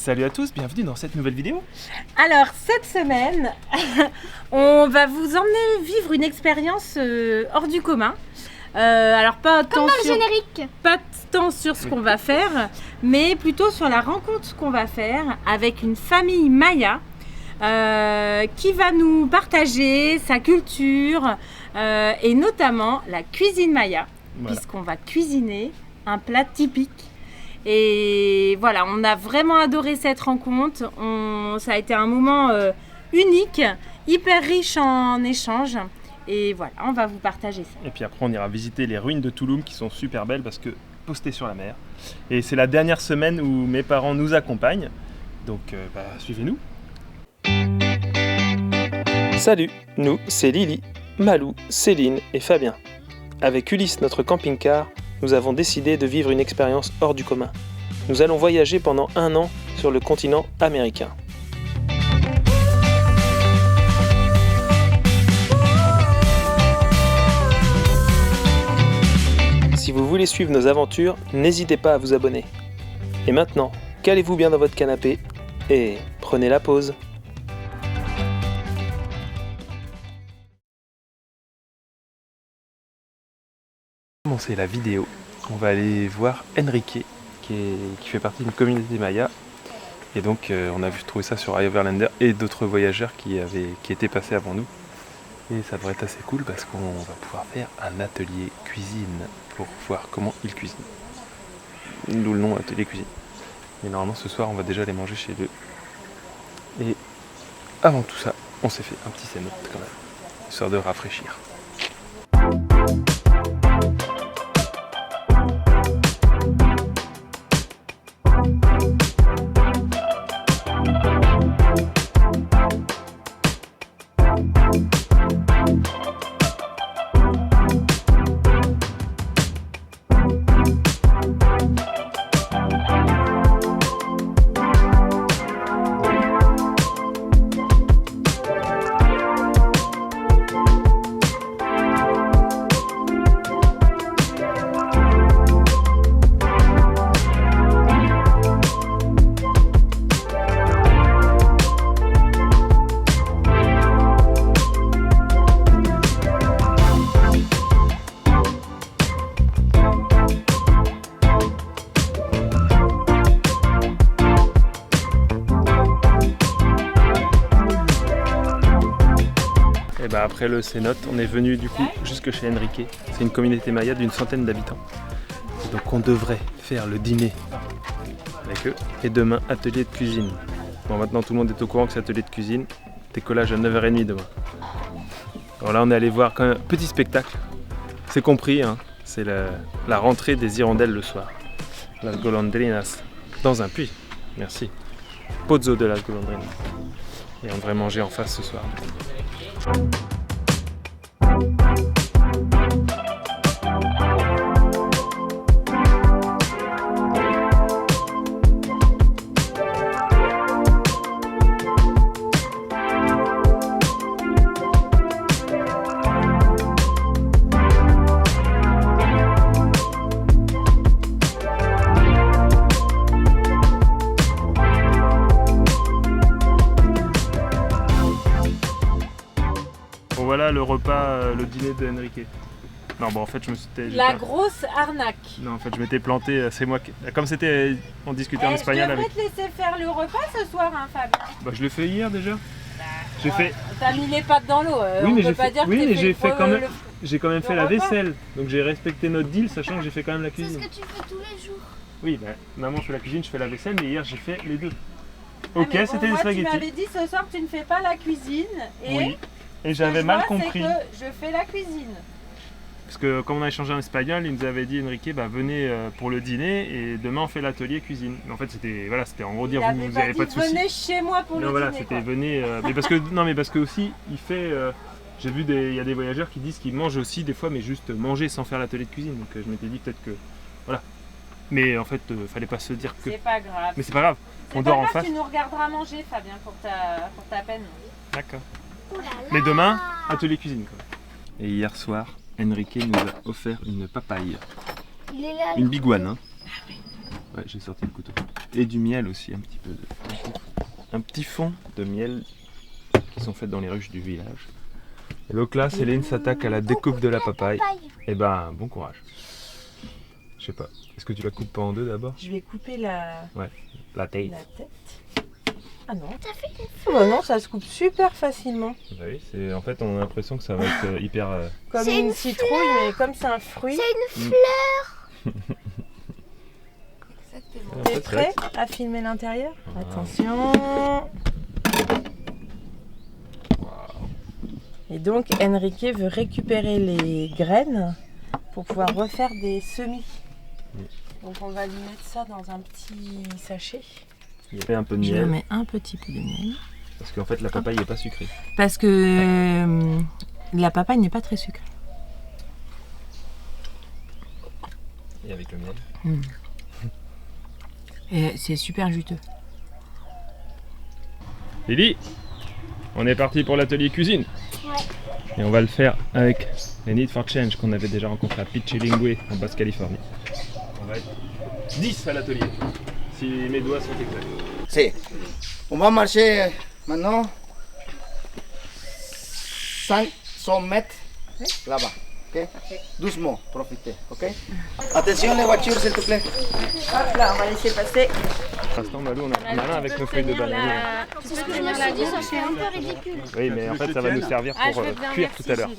Salut à tous, bienvenue dans cette nouvelle vidéo. Alors cette semaine, on va vous emmener vivre une expérience hors du commun. Alors pas tant sur ce qu'on va faire, mais plutôt sur la rencontre qu'on va faire avec une famille Maya qui va nous partager sa culture et notamment la cuisine Maya, puisqu'on va cuisiner un plat typique. Et voilà, on a vraiment adoré cette rencontre. Ça a été un moment unique, hyper riche en échanges. Et voilà, on va vous partager ça. Et puis après, on ira visiter les ruines de Tulum qui sont super belles parce que postées sur la mer. Et c'est la dernière semaine où mes parents nous accompagnent. Donc, suivez-nous. Salut, nous, c'est Lily, Malou, Céline et Fabien. Avec Ulysse, notre camping-car, nous avons décidé de vivre une expérience hors du commun. Nous allons voyager pendant 1 an sur le continent américain. Si vous voulez suivre nos aventures, n'hésitez pas à vous abonner. Et maintenant, calez-vous bien dans votre canapé et prenez la pause. Commencer la vidéo, on va aller voir Enrique qui fait partie d'une communauté Maya. Et donc on a trouvé ça sur iOverlander et d'autres voyageurs qui étaient passés avant nous. Et ça devrait être assez cool parce qu'on va pouvoir faire un atelier cuisine pour voir comment ils cuisinent. D'où le nom atelier cuisine. Et normalement ce soir on va déjà aller manger chez eux. Et avant tout ça, on s'est fait un petit cénote quand même, histoire de rafraîchir. Après le cénote, on est venu du coup jusque chez Enrique. C'est une communauté Maya d'une centaine d'habitants. Et donc on devrait faire le dîner avec eux. Et demain, atelier de cuisine. Bon, maintenant tout le monde est au courant que c'est atelier de cuisine. Décollage à 9h30 demain. Alors là on est allé voir quand même un petit spectacle. C'est compris, hein. C'est la rentrée des hirondelles le soir. Las golondrinas. Dans un puits. Merci. Pozzo de las golondrinas. Et on devrait manger en face ce soir. Voilà le repas, le dîner de Enrique. Non bon en fait je me suis... Grosse arnaque. Non en fait je m'étais planté, c'est moi qui... Comme c'était, on discutait en espagnol avec... Je devrais te laisser faire le repas ce soir hein Fabien. Bah je l'ai fait hier déjà. J'ai fait... T'as mis les pattes dans l'eau, oui, mais on peut pas dire que j'ai quand même fait la vaisselle. Donc j'ai respecté notre deal sachant que j'ai fait quand même la cuisine. C'est ce que tu fais tous les jours. Oui bah maman je fais la cuisine, je fais la vaisselle, mais hier j'ai fait les deux. Ok c'était des spaghettis. Tu m'avais dit ce soir tu ne fais pas la cuisine et... Oui. Et j'avais mal compris. Que je fais la cuisine. Parce que comme on a échangé en espagnol, il nous avait dit Enrique, bah venez pour le dîner et demain on fait l'atelier cuisine. Mais en fait c'était en gros dire vous n'avez pas de soucis. Venez chez moi pour le dîner. Voilà, c'était venez. Mais parce que aussi il fait. J'ai vu il y a des voyageurs qui disent qu'ils mangent aussi des fois, mais juste manger sans faire l'atelier de cuisine. Donc je m'étais dit peut-être que voilà. Mais en fait, fallait pas se dire que. C'est pas grave. Mais c'est pas grave. On dort en face. Tu nous regarderas manger, Fabien, pour ta peine. D'accord. Mais demain, atelier cuisine quoi. Et hier soir, Enrique nous a offert une papaye. Il est là. Une big one, hein. Ouais, j'ai sorti le couteau. Et du miel aussi, un petit peu un petit fond de miel qui sont faites dans les ruches du village. Et donc là, Céline s'attaque à la découpe de la papaye. Et ben, bon courage. Je sais pas. Est-ce que tu la coupes pas en deux d'abord? Je vais couper la tête. tête. Ah non. Oh bah non, ça se coupe super facilement. Bah oui, en fait, on a l'impression que ça va être hyper. Comme une citrouille, mais comme c'est un fruit. C'est une fleur. T'es prêt à filmer l'intérieur? Attention. Et donc Enrique veut récupérer les graines pour pouvoir refaire des semis. Donc on va lui mettre ça dans un petit sachet. Il y a un peu de Je miel. mets un petit peu de miel. Parce qu'en fait, la papaye n'est pas sucrée. Parce que la papaye n'est pas très sucrée. Et avec le miel. Et c'est super juteux. Lily, on est parti pour l'atelier cuisine. Et on va le faire avec les Need for Change qu'on avait déjà rencontrés à Pichilingüe en Basse-Californie. On va être 10 à l'atelier, si mes doigts sont exacts. Si. On va marcher maintenant 500 mètres là-bas. Ok? Doucement, profitez. Ok? Attention les voitures s'il te plaît. Hop là, on va laisser passer. Pour l'instant, Malou, on a malin avec nos feuilles de bananier. C'est ce que je me suis dit, ça fait un peu ridicule. Oui, mais en fait, ça va nous servir pour cuire tout à l'heure.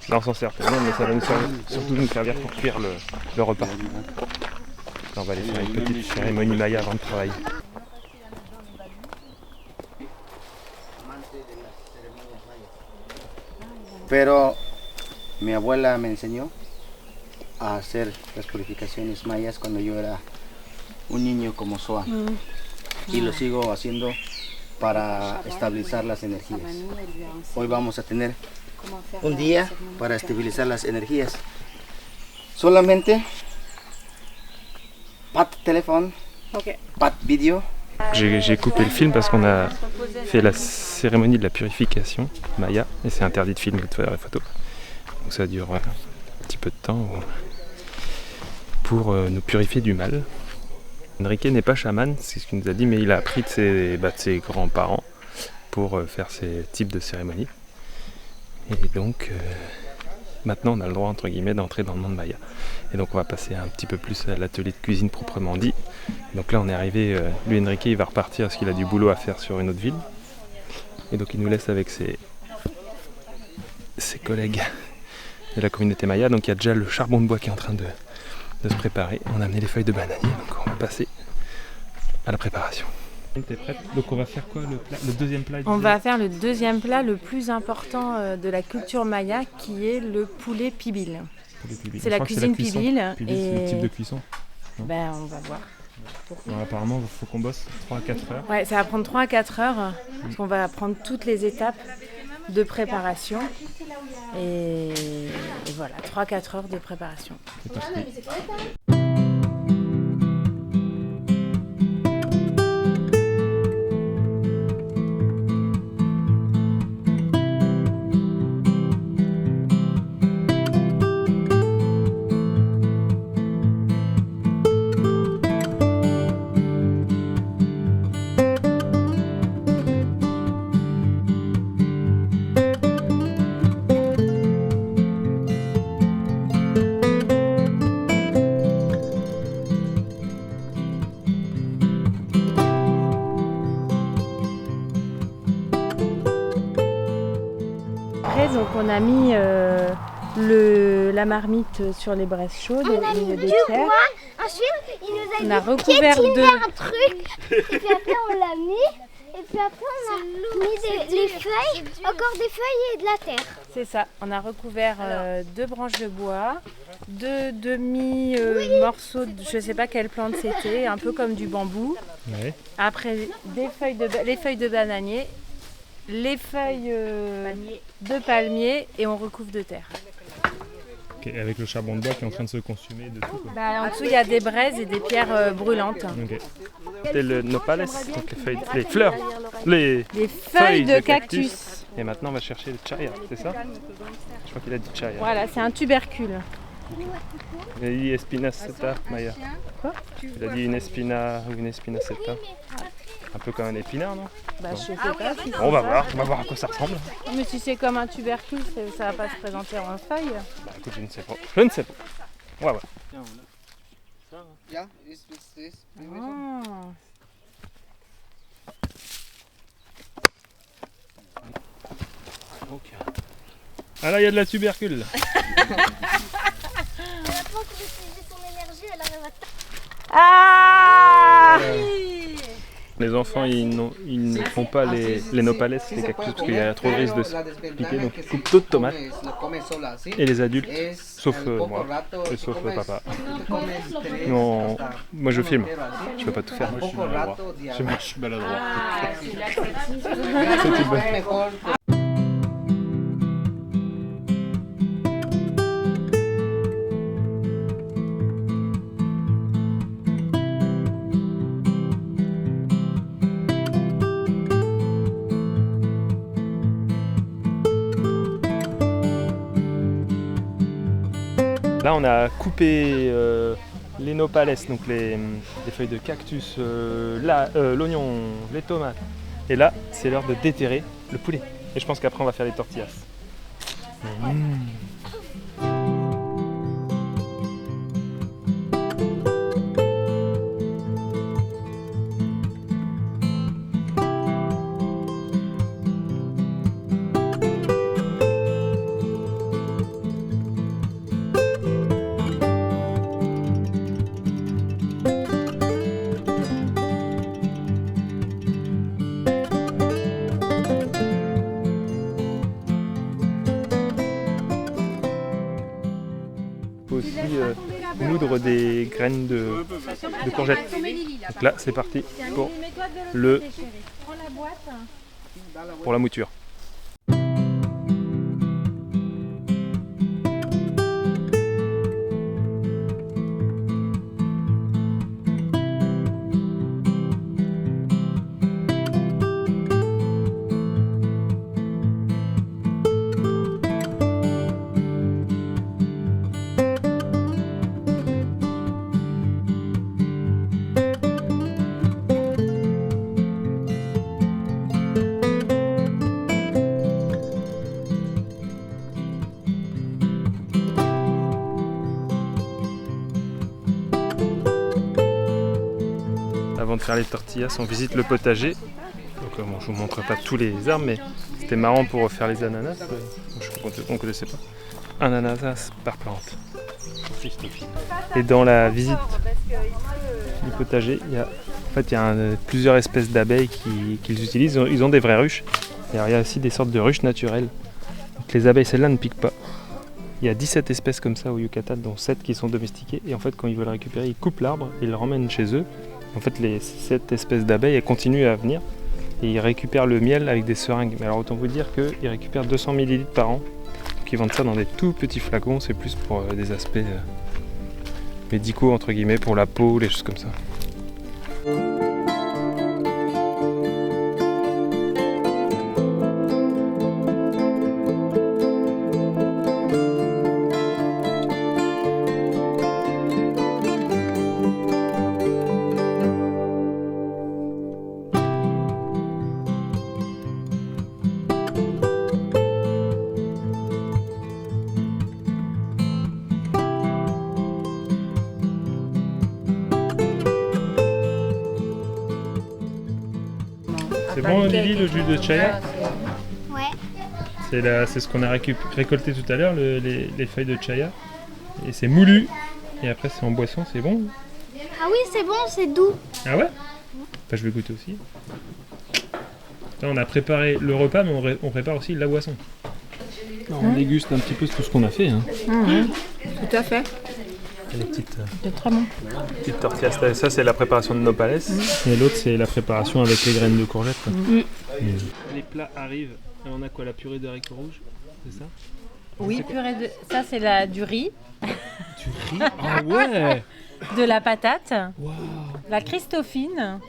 Là, on s'en sert pour rien, mais ça va surtout nous servir pour cuire le repas. Là, on va aller faire une petite cérémonie maya avant de travailler. Pero mi abuela me enseñó a hacer las purificaciones mayas cuando yo era un niño como Soa. Y lo sigo haciendo para estabilizar las energías. Hoy vamos a tener un día para estabilizar las energías. Solamente pas de téléphone, pas de vidéo. J'ai coupé le film parce qu'on a fait la cérémonie de la purification maya et c'est interdit de filmer ou de faire des photos. Donc ça dure un petit peu de temps pour nous purifier du mal. Enrique n'est pas chaman, c'est ce qu'il nous a dit, mais il a appris de ses grands-parents pour faire ces types de cérémonies. Et donc maintenant on a le droit entre guillemets d'entrer dans le monde maya. Et donc on va passer un petit peu plus à l'atelier de cuisine proprement dit. Donc là on est arrivé, lui Enrique il va repartir parce qu'il a du boulot à faire sur une autre ville. Et donc il nous laisse avec ses collègues de la communauté maya. Donc il y a déjà le charbon de bois qui est en train de se préparer. On a amené les feuilles de bananier, donc on va passer à la préparation. T'es prête? Donc on va faire quoi, le deuxième plat? On va faire le deuxième plat le plus important de la culture maya qui est le poulet pibil. C'est la cuisine pibil. C'est le type de cuisson. Ben, on va voir. Alors, apparemment il faut qu'on bosse 3 à 4 heures. Ouais, ça va prendre 3 à 4 heures parce qu'on va prendre toutes les étapes de préparation. Et voilà, 3 à 4 heures de préparation. C'est parti. Donc on a mis la marmite sur les braises chaudes au milieu des pierres. Ensuite, il nous On a a recouvert piétiné de... un truc. Et puis après, on l'a mis. Et puis après, on a mis les feuilles, encore des feuilles et de la terre. C'est ça, on a recouvert 2 branches de bois, 2 demi-morceaux, je ne sais pas quelle plante c'était, un peu comme du bambou. Ouais. Après, les feuilles de bananier, les feuilles de palmier et on recouvre de terre. Okay, avec le charbon de bois qui est en train de se consumer dessous. En dessous, il y a des braises et des pierres brûlantes. Okay. C'est le nopales, donc les fleurs, les feuilles de cactus. Et maintenant on va chercher le chaya, c'est ça? Je crois qu'il a dit chaya. Voilà, c'est un tubercule. Il a dit espinaceta, Maya. Quoi? Il a dit une espina ou une espinaceta. Un peu comme un épinard, non? Bah je sais pas. Si On va voir à quoi ça ressemble. mais si c'est comme un tubercule, ça va pas se présenter en feuille. Bah écoute, je ne sais pas. Je ne sais pas. Ouais, ouais. Ya, Ah. Ah là, il y a de la tubercule. Elle a pas encore utilisé son énergie, elle arrive à Ah Les enfants, ils ne font pas les nopales, les cactus, parce qu'il y a trop de risques de se piquer, donc ils coupent d'autres tomates. Et les adultes, sauf moi, et sauf papa. Non, moi je filme, je peux pas tout faire. Moi je suis maladroit. C'est une bonne. Là, on a coupé les nopales, donc les feuilles de cactus, l'oignon, les tomates. Et là, c'est l'heure de déterrer le poulet. Et je pense qu'après, on va faire les tortillas. Aussi moudre des graines de courgettes. Donc là, c'est parti pour pour la mouture. Avant de faire les tortillas, on visite le potager. Donc, bon, je vous montre pas tous les arbres, mais c'était marrant pour faire les ananas. On ne connaissait pas. Un ananas par plante. Et dans la visite du potager, il y a plusieurs espèces d'abeilles qu'ils utilisent. Ils ont des vraies ruches. Et alors, il y a aussi des sortes de ruches naturelles. Donc, les abeilles, celles-là ne piquent pas. Il y a 17 espèces comme ça au Yucatan, dont 7 qui sont domestiquées. Et en fait, quand ils veulent récupérer, ils coupent l'arbre et ils le ramènent chez eux. En fait, les 7 espèces d'abeilles, elles continuent à venir et ils récupèrent le miel avec des seringues. Mais alors autant vous dire qu'ils récupèrent 200 ml par an. Donc ils vendent ça dans des tout petits flacons, c'est plus pour des aspects médicaux, entre guillemets, pour la peau, les choses comme ça. C'est bon Lily, le jus de chaya? Ouais. C'est ce qu'on a récolté tout à l'heure, les feuilles de chaya. Et c'est moulu. Et après c'est en boisson, c'est bon? Ah oui, c'est bon, c'est doux. Ah ouais? Bah, je vais goûter aussi. Là, on a préparé le repas, mais on prépare aussi la boisson. On déguste un petit peu tout ce qu'on a fait. Hein. Tout à fait. Et les petites, C'est très bon. petites tortillas. Ça, c'est la préparation de nopales. Et l'autre, c'est la préparation avec les graines de courgettes. Quoi. Les plats arrivent. Et on a quoi? La purée de haricots rouges? C'est ça? Oui, ça c'est du riz, Du riz? Ah ouais! de la patate, Wow. la Christophine,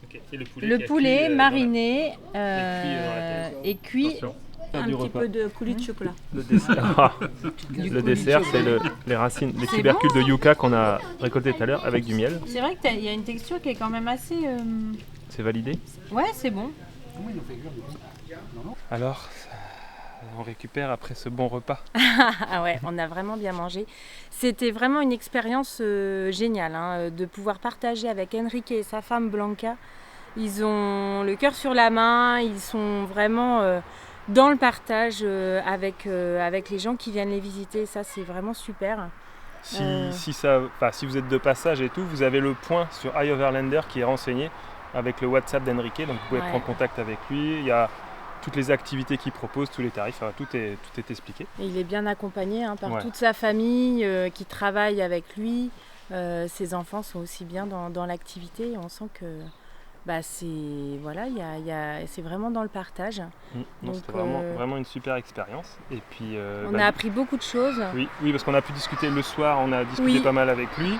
Okay. Et le poulet cuit, mariné dans la et cuit Attention. Un du petit repas. peu de coulis de chocolat. Le dessert, le dessert, c'est les racines, les C'est tubercules bon. de yucca qu'on a récoltés tout à l'heure avec du miel. C'est vrai qu'il y a une texture qui est quand même assez... C'est validé. Ouais, c'est bon. Alors, on récupère après ce bon repas. Ah ouais, on a vraiment bien mangé. C'était vraiment une expérience géniale hein, de pouvoir partager avec Enrique et sa femme Blanca. Ils ont le cœur sur la main, ils sont vraiment dans le partage avec les gens qui viennent les visiter. Ça, c'est vraiment super. Si vous êtes de passage et tout, vous avez le point sur iOverlander qui est renseigné avec le WhatsApp d'Enrique, donc vous pouvez être en contact avec lui. Il y a toutes les activités qu'il propose, tous les tarifs, tout est expliqué. Et il est bien accompagné hein, par toute sa famille qui travaille avec lui. Ses enfants sont aussi bien dans l'activité. On sent que c'est vraiment dans le partage. C'était vraiment une super expérience. Et puis, on a appris beaucoup de choses. Oui, parce qu'on a pu discuter le soir, on a discuté pas mal avec lui.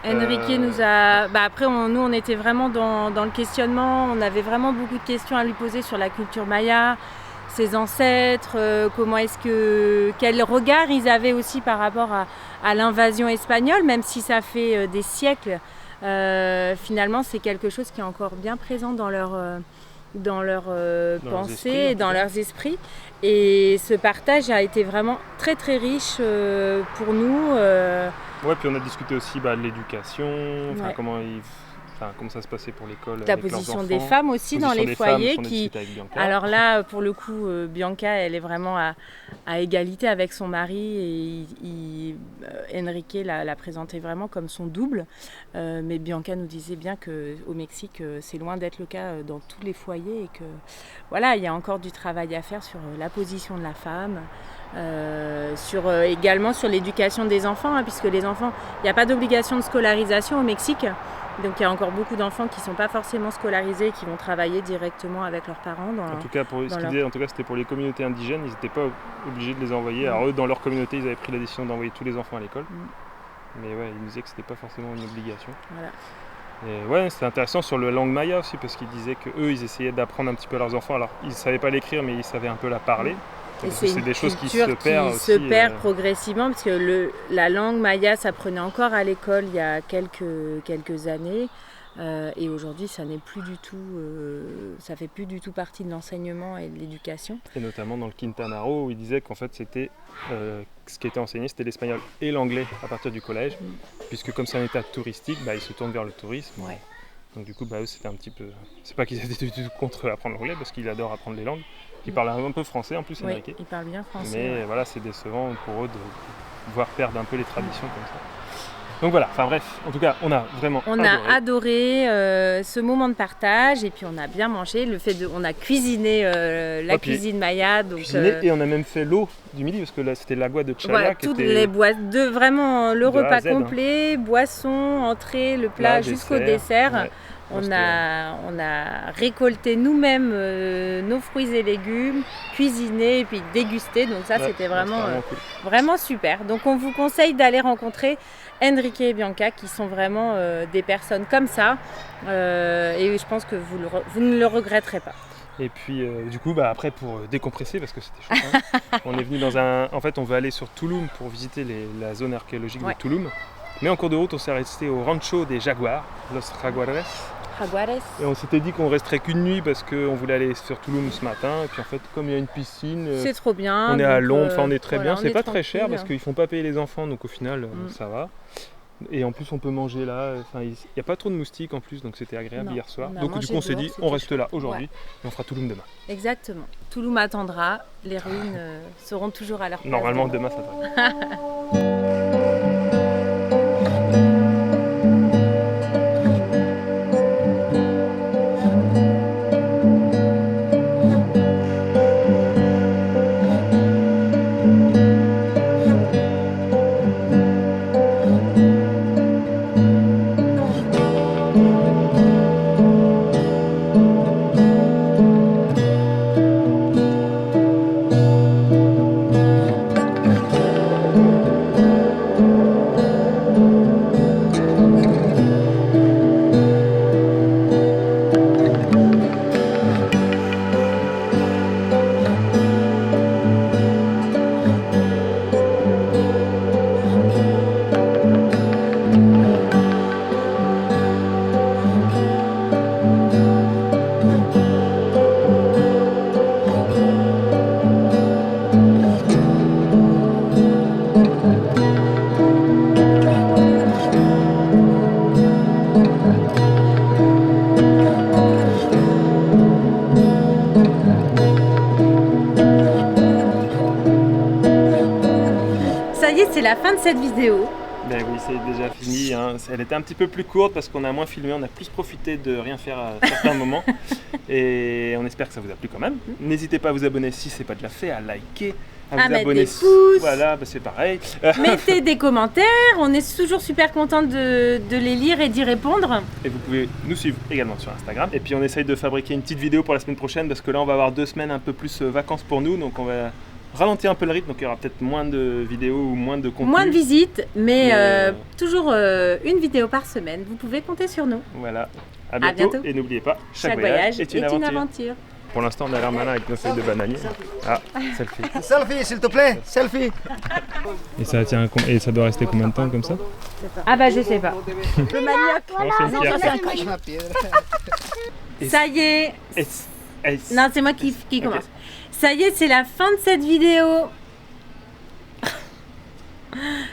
Enrique nous a... après, nous, on était vraiment dans le questionnement. On avait vraiment beaucoup de questions à lui poser sur la culture maya, ses ancêtres, quel regard ils avaient aussi par rapport à l'invasion espagnole, même si ça fait des siècles. Finalement, c'est quelque chose qui est encore bien présent dans leur pensée et dans leurs esprits. Et ce partage a été vraiment très très riche pour nous. Puis on a discuté aussi de l'éducation, comment ça se passait pour l'école. La position des femmes aussi dans les foyers. Alors là, pour le coup, Bianca, elle est vraiment à égalité avec son mari et Enrique l'a présentait vraiment comme son double. Mais Bianca nous disait bien qu'au Mexique, c'est loin d'être le cas dans tous les foyers et que il y a encore du travail à faire sur la position de la femme. Également sur l'éducation des enfants, hein, puisque les enfants, il n'y a pas d'obligation de scolarisation au Mexique, donc il y a encore beaucoup d'enfants qui ne sont pas forcément scolarisés et qui vont travailler directement avec leurs parents. En tout cas, c'était pour les communautés indigènes, ils n'étaient pas obligés de les envoyer. Alors eux, dans leur communauté, ils avaient pris la décision d'envoyer tous les enfants à l'école, mais ils nous disaient que c'était pas forcément une obligation. Et c'était intéressant sur la langue maya aussi, parce qu'ils disaient qu'eux, ils essayaient d'apprendre un petit peu à leurs enfants. Alors ils ne savaient pas l'écrire, mais ils savaient un peu la parler. Et c'est des choses qui se perdent progressivement, parce que la langue maya s'apprenait encore à l'école il y a quelques années, et aujourd'hui ça n'est plus du tout, ça fait plus du tout partie de l'enseignement et de l'éducation. Et notamment dans le Quintana Roo, où il disait qu'en fait c'était ce qui était enseigné, c'était l'espagnol et l'anglais à partir du collège, puisque comme c'est un état touristique, ils se tournent vers le tourisme. Donc du coup, eux, c'était un petit peu... C'est pas qu'ils étaient du tout contre apprendre l'anglais, parce qu'ils adorent apprendre les langues. Ils parlent un peu français en plus, Enrique. Ils parlent bien français. Mais c'est décevant pour eux de voir perdre un peu les traditions comme ça. Donc en tout cas, on a vraiment adoré ce moment de partage, et puis on a bien mangé. On a cuisiné la cuisine maya. Et on a même fait l'eau du midi, parce que là c'était l'agua de Chala. Vraiment le repas complet, boisson, entrée, le plat jusqu'au dessert. On a récolté nous-mêmes nos fruits et légumes, cuisiné et puis dégusté. Donc ça, c'était vraiment super. Donc on vous conseille d'aller rencontrer Enrique et Bianca, qui sont vraiment des personnes comme ça. Et je pense que vous ne le regretterez pas. Et puis du coup, après pour décompresser, parce que c'était chaud, on est venu en fait, on veut aller sur Tulum pour visiter la zone archéologique de Tulum. Mais en cours de route, on s'est resté au rancho des Jaguars, Los Jaguares. Et on s'était dit qu'on resterait qu'une nuit parce qu'on voulait aller sur Tulum ce matin. Et puis en fait, comme il y a une piscine, c'est trop bien. On est à l'ombre, on est très bien. C'est pas très cher parce qu'ils font pas payer les enfants, donc au final, ça va. Et en plus, on peut manger là. Il n'y a pas trop de moustiques en plus, donc c'était agréable hier soir. Donc du coup, on s'est dit, on reste là aujourd'hui et on fera Tulum demain. Exactement. Tulum attendra. Les ruines seront toujours à leur place. Normalement, demain, ça devrait. c'est la fin de cette vidéo. Ben oui, c'est déjà fini. Hein. Elle était un petit peu plus courte parce qu'on a moins filmé, on a plus profité de rien faire à certains moments. Et on espère que ça vous a plu quand même. N'hésitez pas à vous abonner si ce n'est pas déjà fait, à liker, à vous mettre abonner. des pouces. Voilà, ben c'est pareil. Mettez des commentaires, on est toujours super content de les lire et d'y répondre. Et vous pouvez nous suivre également sur Instagram. Et puis on essaye de fabriquer une petite vidéo pour la semaine prochaine parce que là on va avoir 2 semaines un peu plus vacances pour nous. Donc on va ralentir un peu le rythme, donc il y aura peut-être moins de vidéos ou moins de contenu. Moins de visites, mais toujours une vidéo par semaine. Vous pouvez compter sur nous. Voilà, à bientôt. Et n'oubliez pas, chaque voyage est une aventure. Pour l'instant, on a l'air malin avec nos feuilles de bananier. Ah, selfie. Selfie, s'il te plaît, selfie. Et ça tient et ça doit rester combien de temps comme ça? Ah bah je sais pas. Le maniaque. Ça y est. Non, c'est moi qui commence. Ça y est, c'est la fin de cette vidéo.